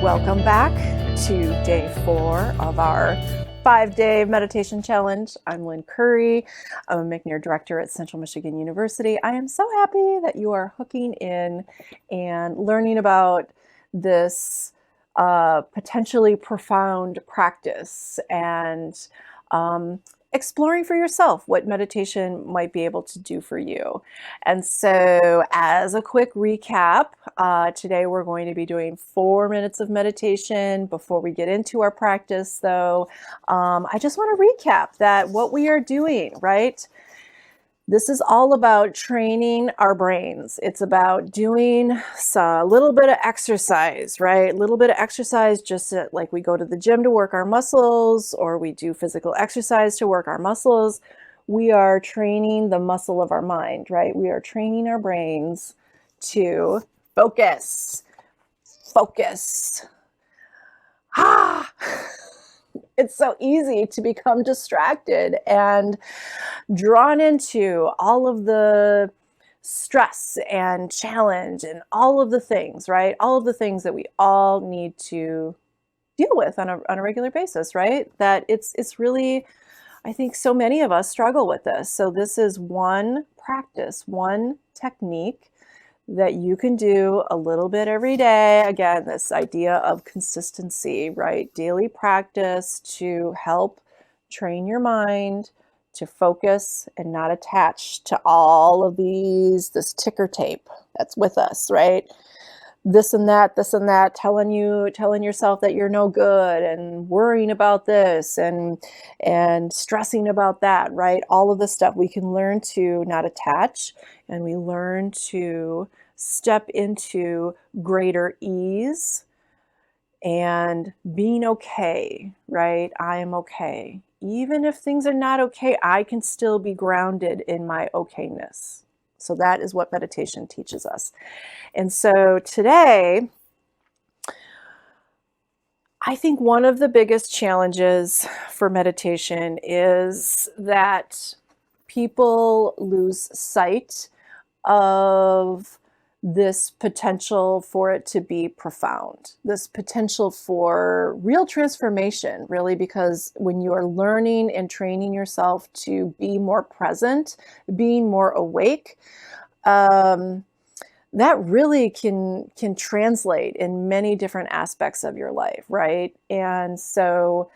Welcome back to day 4 of our 5-day meditation challenge. I'm Lynn Curry. I'm a McNair director at Central Michigan University. I am so happy that you are hooking in and learning about this potentially profound practice and exploring for yourself what meditation might be able to do for you. And so as a quick recap, today we're going to be doing 4 minutes of meditation. Before we get into our practice though, I just want to recap that what we are doing, right? This is all about training our brains. It's about doing a little bit of exercise, right? A little bit of exercise, just like we go to the gym to work our muscles, or we do physical exercise to work our muscles. We are training the muscle of our mind, right? We are training our brains to focus. Focus. It's so easy to become distracted and drawn into all of the stress and challenge and all of the things, right? All of the things that we all need to deal with on a regular basis, right? That it's really, I think so many of us struggle with this. So this is one practice, one technique that you can do a little bit every day. Again, this idea of consistency, right? Daily practice to help train your mind to focus and not attach to all of this ticker tape that's with us, right? This and that, telling yourself that you're no good and worrying about this and stressing about that, right? All of this stuff we can learn to not attach, and we learn to step into greater ease and being okay, right? I am okay. Even if things are not okay, I can still be grounded in my okayness. So that is what meditation teaches us. And so today, I think one of the biggest challenges for meditation is that people lose sight of this potential for it to be profound, this potential for real transformation, really, because when you are learning and training yourself to be more present, being more awake, that really can translate in many different aspects of your life, right? And so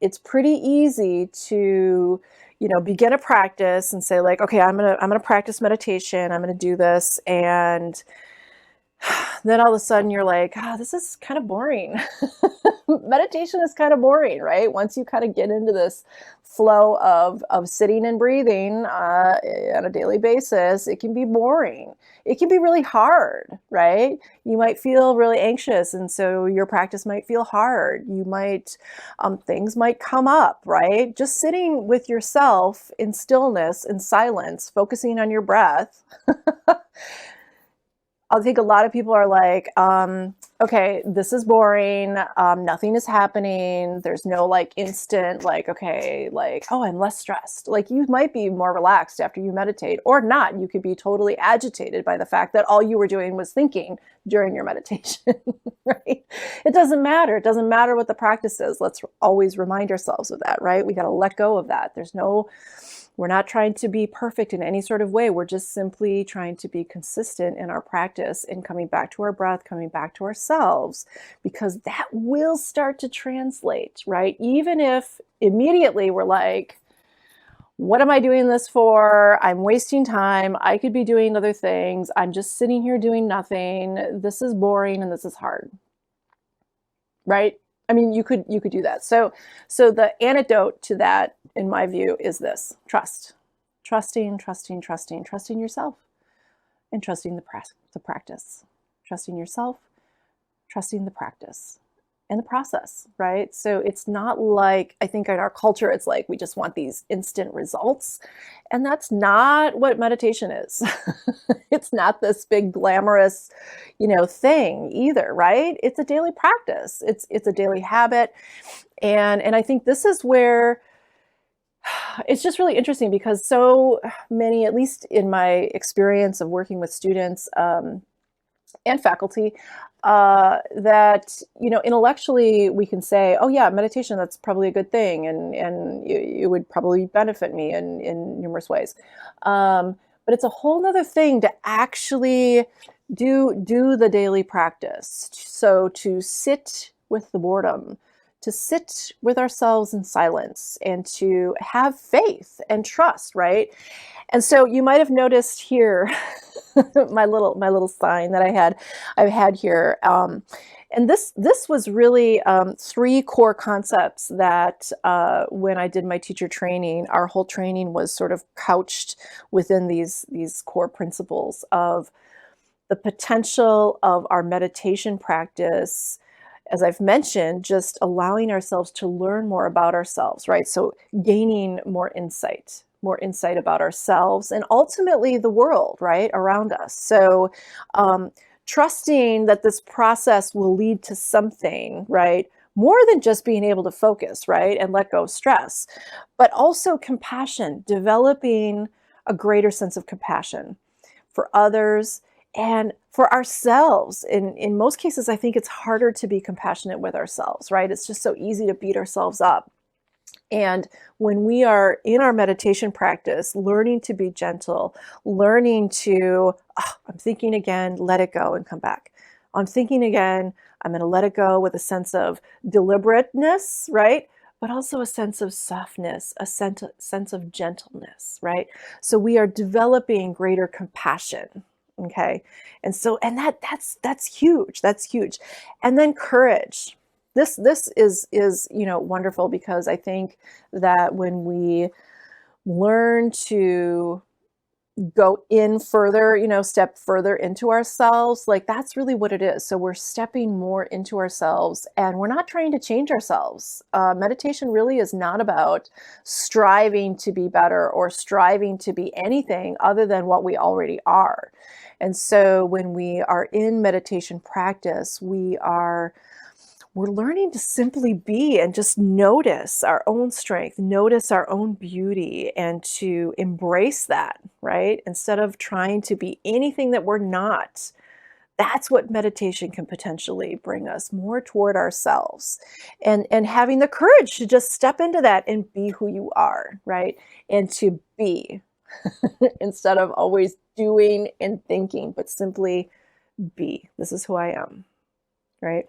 it's pretty easy to begin a practice and say like, okay, I'm gonna practice meditation. I'm gonna do this, and then all of a sudden you're like, this is kind of boring. Meditation is kind of boring, right? Once you kind of get into this flow of sitting and breathing on a daily basis, it can be boring. It can be really hard, right? You might feel really anxious, and so your practice might feel hard. You might, things might come up, right? Just sitting with yourself in stillness and silence, focusing on your breath. I think a lot of people are like, okay, this is boring. Nothing is happening. There's no like instant, like, okay, like, oh, I'm less stressed. Like you might be more relaxed after you meditate, or not. You could be totally agitated by the fact that all you were doing was thinking during your meditation, right? It doesn't matter. It doesn't matter what the practice is. Let's always remind ourselves of that, right? We got to let go of that. We're not trying to be perfect in any sort of way. We're just simply trying to be consistent in our practice and coming back to our breath, coming back to ourselves, because that will start to translate, right? Even if immediately we're like, what am I doing this for? I'm wasting time. I could be doing other things. I'm just sitting here doing nothing. This is boring and this is hard, right? I mean, you could do that. So the antidote to that, in my view, is this: trust, trusting yourself, and trusting the practice, trusting yourself, trusting the practice and the process, right? So it's not like, I think in our culture, it's like we just want these instant results, and that's not what meditation is. It's not this big glamorous, thing either, right? It's a daily practice. It's a daily habit, and I think this is where it's just really interesting, because so many, at least in my experience of working with students, and faculty, that, you know, intellectually we can say, oh yeah, meditation, that's probably a good thing, and it would probably benefit me in numerous ways. But it's a whole nother thing to actually do the daily practice. So to sit with the boredom, to sit with ourselves in silence, and to have faith and trust, right? And so you might have noticed here my little sign that I've had here. And this was really three core concepts that when I did my teacher training, our whole training was sort of couched within these core principles of the potential of our meditation practice, as I've mentioned, just allowing ourselves to learn more about ourselves, right? So gaining more insight about ourselves and ultimately the world, right, around us. So trusting that this process will lead to something, right? More than just being able to focus, right, and let go of stress, but also compassion, developing a greater sense of compassion for others and for ourselves. In most cases, I think it's harder to be compassionate with ourselves, right? It's just so easy to beat ourselves up. And when we are in our meditation practice, learning to be gentle, learning to, oh, I'm thinking again, let it go and come back. I'm thinking again, I'm going to let it go with a sense of deliberateness, right? But also a sense of softness, a sense of gentleness, right? So we are developing greater compassion. Okay. And so, and that's huge. That's huge. And then courage. This is, you know, wonderful, because I think that when we learn to go in further, you know, step further into ourselves, like that's really what it is. So we're stepping more into ourselves, and we're not trying to change ourselves. Meditation really is not about striving to be better or striving to be anything other than what we already are. And so when we are in meditation practice, we're learning to simply be and just notice our own strength, notice our own beauty, and to embrace that, right? Instead of trying to be anything that we're not. That's what meditation can potentially bring us more toward ourselves, and having the courage to just step into that and be who you are, right? And to be instead of always doing and thinking, but simply be. This is who I am, right?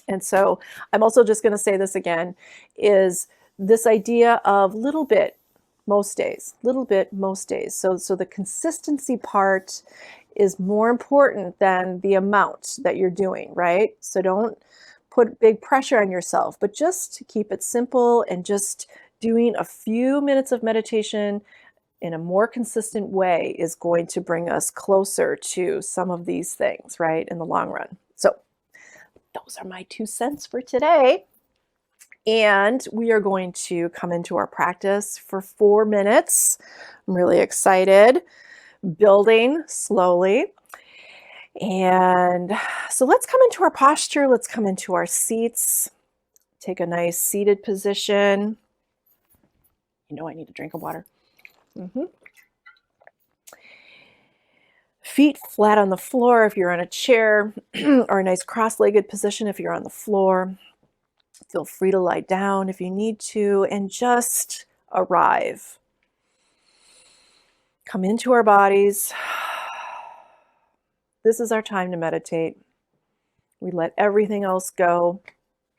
And so I'm also just going to say this again, is this idea of little bit most days, little bit most days. So the consistency part is more important than the amount that you're doing, right? So don't put big pressure on yourself, but just keep it simple, and just doing a few minutes of meditation in a more consistent way is going to bring us closer to some of these things, right, in the long run. So those are my 2 cents for today. And we are going to come into our practice for 4 minutes. I'm really excited, building slowly. And so let's come into our posture. Let's come into our seats. Take a nice seated position. You know, I need a drink of water. Feet flat on the floor if you're on a chair, or a nice cross-legged position if you're on the floor. Feel free to lie down if you need to, and just arrive. Come into our bodies. This is our time to meditate. We let everything else go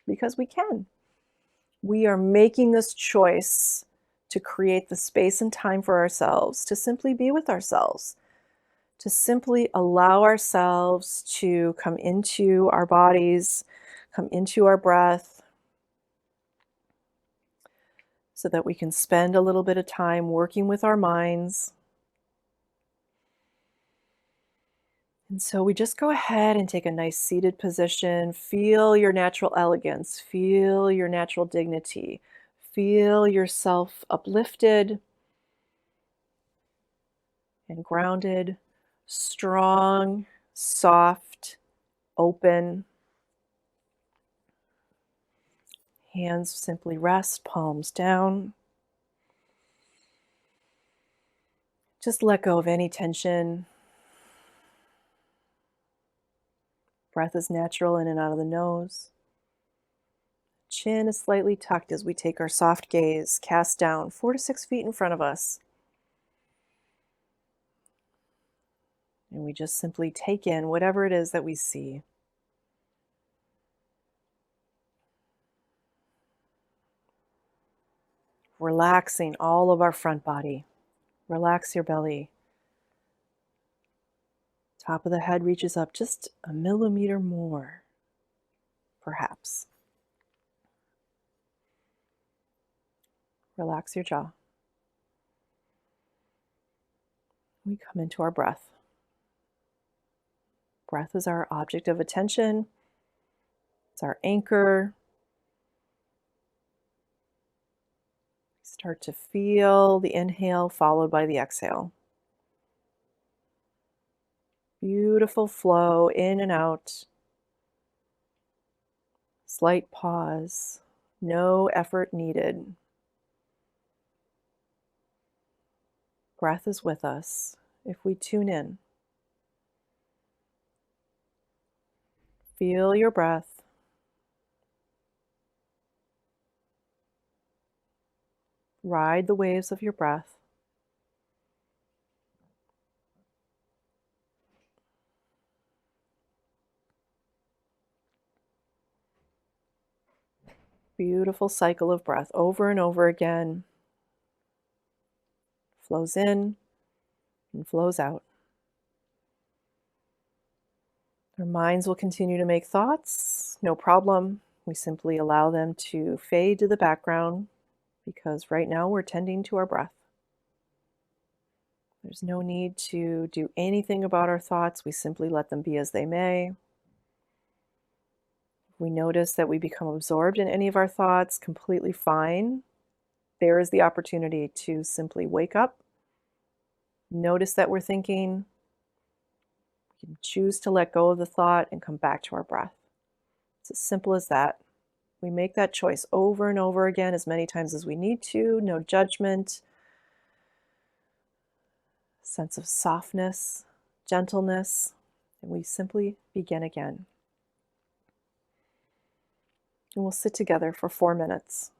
because we can. We are making this choice to create the space and time for ourselves, to simply be with ourselves, to simply allow ourselves to come into our bodies, come into our breath, so that we can spend a little bit of time working with our minds. And so we just go ahead and take a nice seated position. Feel your natural elegance, feel your natural dignity, feel yourself uplifted and grounded, strong, soft, open. Hands simply rest, palms down. Just let go of any tension. Breath is natural in and out of the nose. Chin is slightly tucked as we take our soft gaze cast down 4 to 6 feet in front of us. And we just simply take in whatever it is that we see. Relaxing all of our front body. Relax your belly. Top of the head reaches up just a millimeter more, perhaps. Relax your jaw. We come into our breath. Breath is our object of attention. It's our anchor. Start to feel the inhale followed by the exhale. Beautiful flow in and out. Slight pause. No effort needed. Breath is with us if we tune in. Feel your breath. Ride the waves of your breath. Beautiful cycle of breath over and over again. Flows in and flows out. Our minds will continue to make thoughts, no problem. We simply allow them to fade to the background because right now we're tending to our breath. There's no need to do anything about our thoughts. We simply let them be as they may. If we notice that we become absorbed in any of our thoughts, completely fine. There is the opportunity to simply wake up, notice that we're thinking. We can choose to let go of the thought and come back to our breath. It's as simple as that. We make that choice over and over again as many times as we need to. No judgment. Sense of softness, gentleness, and we simply begin again. And we'll sit together for 4 minutes.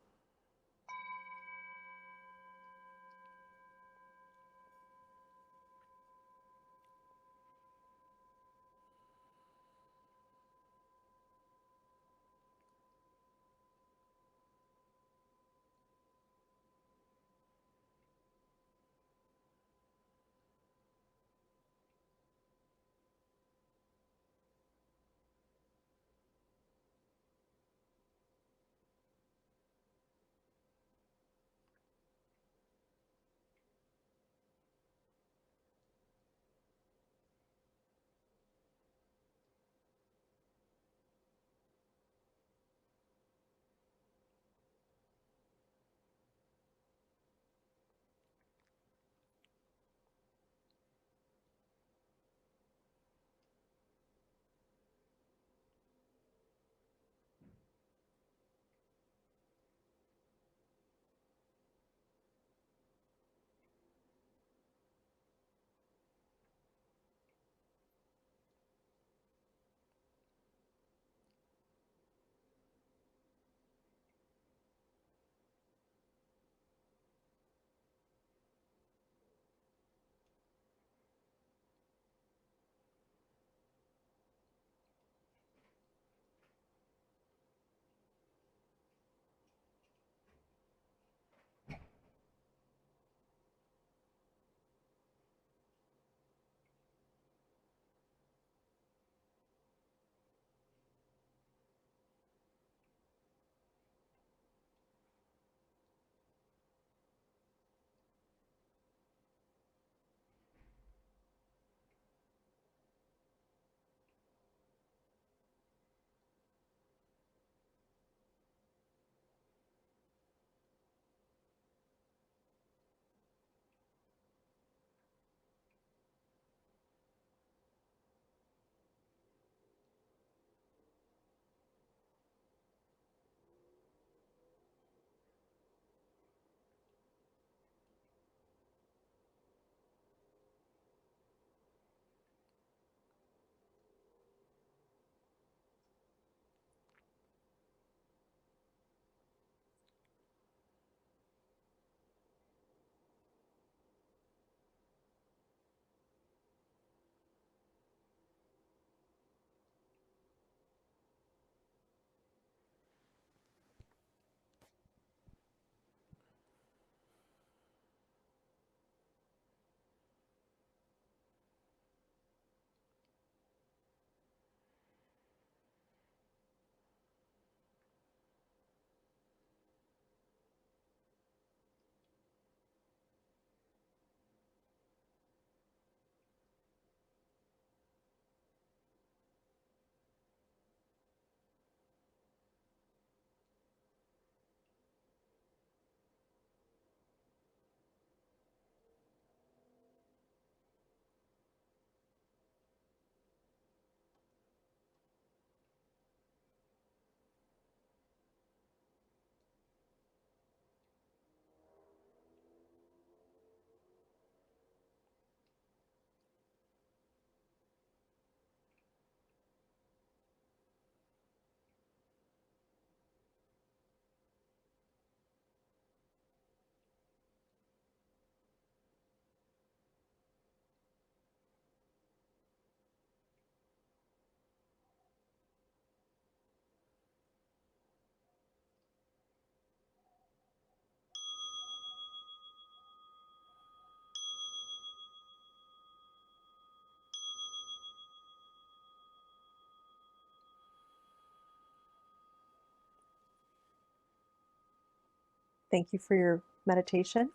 Thank you for your meditation.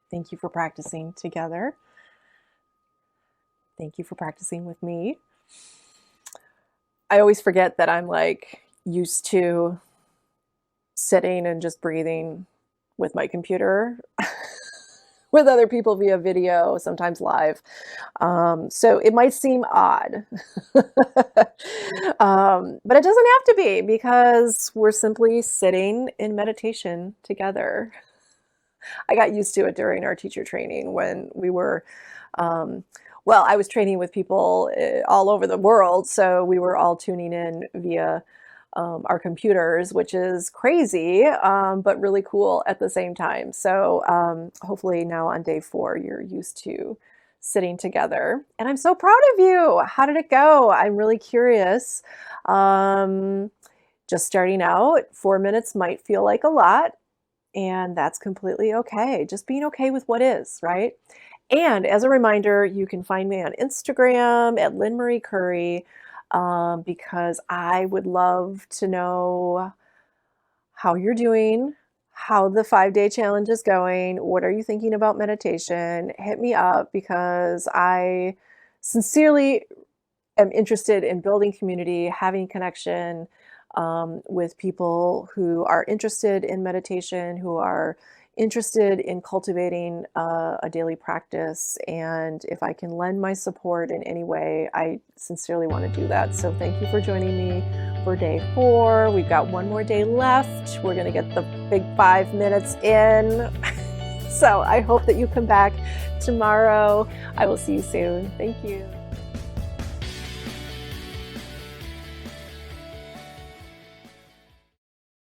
Thank you for practicing together. Thank you for practicing with me. I always forget that I'm like used to sitting and just breathing with my computer with other people via video, sometimes live. So it might seem odd, but it doesn't have to be because we're simply sitting in meditation together. I got used to it during our teacher training when we were, well, I was training with people all over the world, so we were all tuning in via our computers, which is crazy, but really cool at the same time. So hopefully now on day 4, you're used to sitting together. And I'm so proud of you. How did it go? I'm really curious. Just starting out, 4 minutes might feel like a lot, and that's completely okay. Just being okay with what is, right? And as a reminder, you can find me on Instagram at Lynn Marie Curry, because I would love to know how you're doing, how the 5-day challenge is going. What are you thinking about meditation? Hit me up because I sincerely am interested in building community, having connection with people who are interested in meditation, who are interested in cultivating a daily practice. And if I can lend my support in any way, I sincerely want to do that. So thank you for joining me for day 4. We've got one more day left. We're going to get the big 5 minutes in. So I hope that you come back tomorrow. I will see you soon. Thank you.